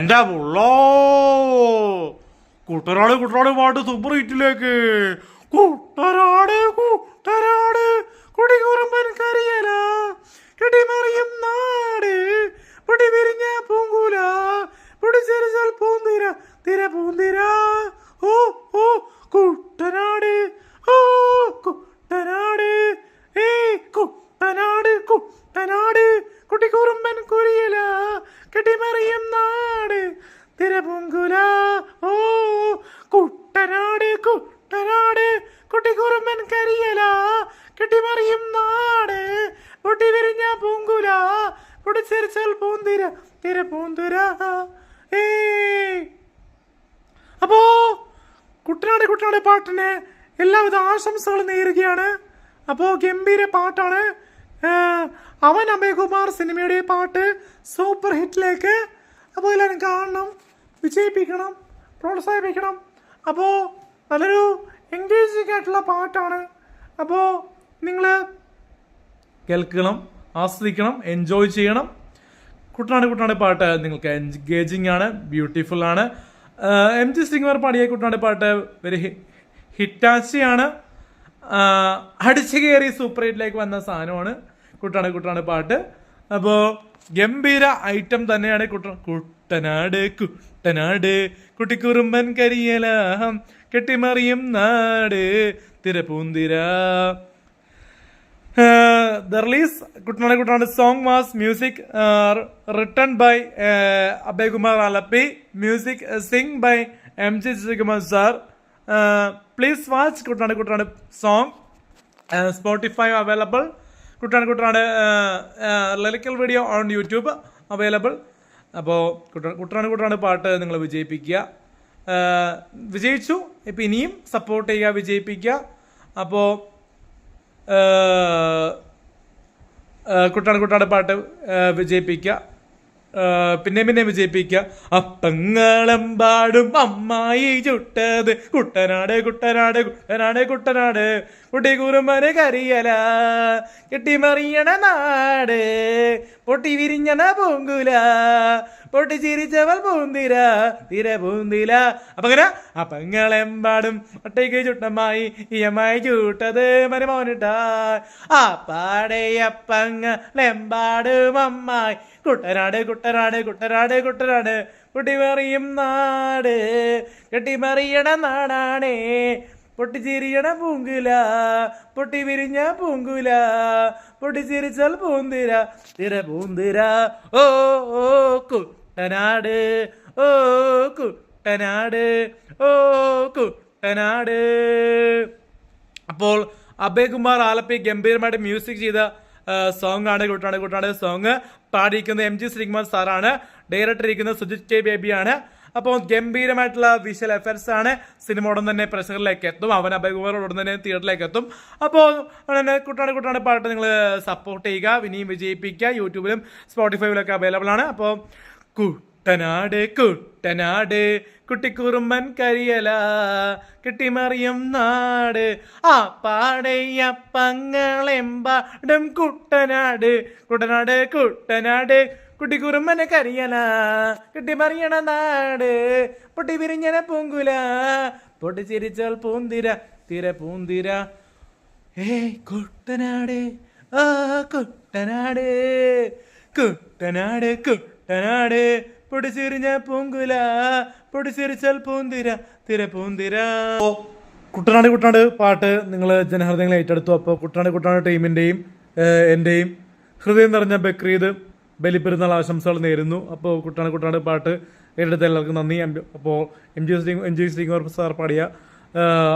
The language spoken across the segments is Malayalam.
എന്റെ പുള്ളോ കുട്ടനാട് കുട്ടനാട് പാട്ട് സൂപ്പർ ഹിറ്റിലേക്ക്. കുട്ടനാട് കുട്ടനാട് കുടികുറുമ്പൻ കരിയല കെട്ടിമറിയും നാട് പൊടി വിരിഞ്ഞ പൂങ്കുല പൊടിച്ചെറിച്ചാൽ പൂന്തിര തിര പൂന്തിര. ഓ ഓ കുട്ടനാട് ഓ കുട്ടനാട് കുട്ടനാട് കുട്ടനാട് കുട്ടിക്കുറുമ്പൻ കുരിയല കെട്ടിമറിയും നാട് തിര പൂങ്കുല. ഓ കുട്ടനാട് കുട്ടനാട് കുട്ടിക്കുറുമ്പൻ കരിയല കെട്ടിമറിയും നാട് പൊട്ടി വിരിഞ്ഞ പൂങ്കുല പൊടിച്ചെറിച്ചാൽ പൂന്തിര തിര പൂന്തിര. അപ്പോ കുട്ടനാട് കുട്ടനാട് പാട്ടിന് എല്ലാവിധ ആശംസകളും നേരുകയാണ്. അപ്പോൾ ഗംഭീര പാട്ടാണ്. അവൻ അഭയകുമാർ സിനിമയുടെ പാട്ട് സൂപ്പർ ഹിറ്റിലേക്ക്. അപ്പോൾ എല്ലാവരും കാണണം, വിജയിപ്പിക്കണം, പ്രോത്സാഹിപ്പിക്കണം. അപ്പോൾ നല്ലൊരു എൻഗേജിങ് ആയിട്ടുള്ള പാട്ടാണ്. അപ്പോൾ നിങ്ങൾ കേൾക്കണം, ആസ്വദിക്കണം, എൻജോയ് ചെയ്യണം. കുട്ടനാട് കുട്ടനാട് പാട്ട് നിങ്ങൾക്ക് എൻഗേജിങ് ആണ്, ബ്യൂട്ടിഫുൾ ആണ്. MG ശ്രീകുമാർ പാടിയ കുട്ടനാട് പാട്ട് വെരി ഹിറ്റാച്ചിയാണ്. അടിച്ചു കയറി സൂപ്പർ ഹിറ്റിലേക്ക് വന്ന സാധനമാണ് കുട്ടനാട് കുട്ടനാട് പാട്ട്. അപ്പോൾ ഗംഭീര ഐറ്റം തന്നെയാണ് കുട്ടനാട് കുട്ടനാട് കുട്ടിക്കുറുമ്പൻ കരിയല കെട്ടിമറിയും നാട് തിരപൂന്തിര. The release Kuttanaadu Kuttanaadu song was music written by Abhay Kumar Alapi, music sing by MG Srikumar sir. Please watch Kuttanaadu Kuttanaadu song. Spotify available. Kuttanaadu Kuttanaadu lyrical video on YouTube available. അപ്പോൾ കുട്ടനാട് കുട്ടനാട് പാട്ട് നിങ്ങൾ വിജയിപ്പിക്കുക. വിജയിച്ചു, ഇപ്പം ഇനിയും സപ്പോർട്ട് ചെയ്യുക, വിജയിപ്പിക്കുക. അപ്പോൾ കുട്ടനാട് കുട്ടനാട് പാട്ട് വിജയിപ്പിക്കുക, പിന്നെ വിജയിപ്പിക്കുക. അപ്പങ്ങളെമ്പാടും അമ്മായി ചുട്ടത് കുട്ടനാട് കുട്ടനാട് കുട്ടനാട് കുട്ടനാട് കുട്ടികുറുമ്പന് കരിയല കെട്ടിമറിയണ നാട് പൊട്ടി വിരിഞ്ഞണ പൂങ്കുല പൊട്ടി ചിരിച്ചവൾ പൂന്തിര തിര പൂന്തില. അപ്പൊ അങ്ങനെ അപ്പങ്ങളെമ്പാടും ഒട്ടയ്ക്ക് ചുട്ടമ്മായി ഈയമ്മായി ചൂട്ടത് മരുമോനിട്ടാ ആ പാടയപ്പങ്ങളെമ്പാടും അമ്മായി കുട്ടനാട് കുട്ടനാട് കുട്ടനാട് കുട്ടനാട് കുട്ടിമറിയും നാട് കെട്ടിമറിയണ നാടാണേ പൊട്ടിച്ചിരിയണ പൂങ്കുല പൊട്ടി വിരിഞ്ഞ പൂങ്കുല പൊട്ടിച്ചിരിച്ചാൽ പൂന്തിര തിര പൂന്തിര. ഓ ഓ കുട്ടനാട് ഓ കുട്ടനാട് ഓ കുട്ടനാട്. അപ്പോൾ അഭയകുമാർ ആലപ്പി ഗംഭീരമായിട്ട് മ്യൂസിക് ചെയ്ത സോങ് ആണ് കുട്ടനാട് കുട്ടനാട് സോങ്. പാടിയിരിക്കുന്നത് MG ശ്രീകുമാർ സാറാണ്. ഡയറക്ടർ ഇരിക്കുന്നത് സുജിത് K ബേബിയാണ്. അപ്പോൾ ഗംഭീരമായിട്ടുള്ള വിഷ്വൽ എഫക്ട്സ് ആണ്. സിനിമ ഉടൻ തന്നെ പ്രേക്ഷകരിലേക്ക് എത്തും. അവൻ അഭയകുമാർ ഉടൻ തന്നെ തിയേറ്ററിലേക്ക് എത്തും. അപ്പോൾ കുട്ടനാട് കുട്ടനാട് പാട്ട് നിങ്ങൾ സപ്പോർട്ട് ചെയ്യുക, ഇനിയും വിജയിപ്പിക്കുക. യൂട്യൂബിലും സ്പോട്ടിഫൈയിലൊക്കെ അവൈലബിൾ ആണ്. അപ്പോൾ കുട്ടനാട് കുട്ടനാട് കുട്ടിക്കുറുമ്പൻ കരിയല കെട്ടിമറിയും നാട് ആ പാടയപ്പങ്ങളെമ്പാടും കുട്ടനാട് കുട്ടനാട് കുട്ടനാട് കുട്ടിക്കുറുമ്പനെ കരിയല കെട്ടിമറിയണ നാട് പൊട്ടി വിരിഞ്ഞന പൂങ്കുല പൊട്ടി ചിരിച്ചാൽ പൂന്തിര തിര പൂന്തിര. കുട്ടനാട് ആ കുട്ടനാട് കുട്ടനാട് കുട്ടനാട് പൊടിച്ചിരിഞ്ഞ പൂങ്കുല പൊടിച്ചിരിച്ചാൽ പൂന്തിര തിര പൂന്തിര. കുട്ടനാട് കുട്ടനാട് പാട്ട് നിങ്ങൾ ജനഹൃദയങ്ങളെ ഏറ്റെടുത്തു. അപ്പോൾ കുട്ടനാട് കുട്ടനാട് ടീമിൻ്റെയും എൻ്റെയും ഹൃദയം നിറഞ്ഞ ബക്രീദ് ബലിപ്പെരുന്നാൾ ആശംസകൾ നേരുന്നു. അപ്പോൾ കുട്ടനാട് കുട്ടനാട് പാട്ട് ഏറ്റെടുത്ത എല്ലാവർക്കും നന്ദി. അപ്പോൾ MG ശ്രീകുമാർ സാർ പാടിയ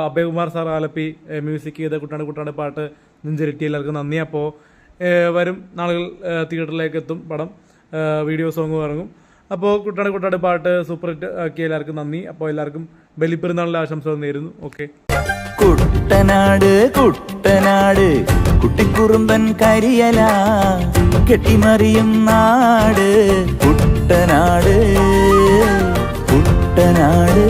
അഭയകുമാർ സാർ ആലപ്പി മ്യൂസിക് ചെയ്ത കുട്ടനാട് കുട്ടനാട് പാട്ട് നെഞ്ചിരട്ടി എല്ലാവർക്കും നന്ദി. അപ്പോൾ വരും നാളുകൾ തിയേറ്ററിലേക്ക് എത്തും പടം, വീഡിയോ സോങ്ങും ഇറങ്ങും. അപ്പോൾ കുട്ടനാട് കുട്ടനാട് പാട്ട് സൂപ്പർ ഹിറ്റ് ആക്കിയ എല്ലാവർക്കും നന്ദി. അപ്പോൾ എല്ലാവർക്കും ബലിപ്പെരുന്നാളിൻ്റെ ആശംസകൾ നേരുന്നു. ഓക്കെ. കുട്ടനാട് കുട്ടനാട് കുട്ടിക്കുറുമ്പൻ കരിയല കെട്ടിമറിയും നാട് കുട്ടനാട് കുട്ടനാട്.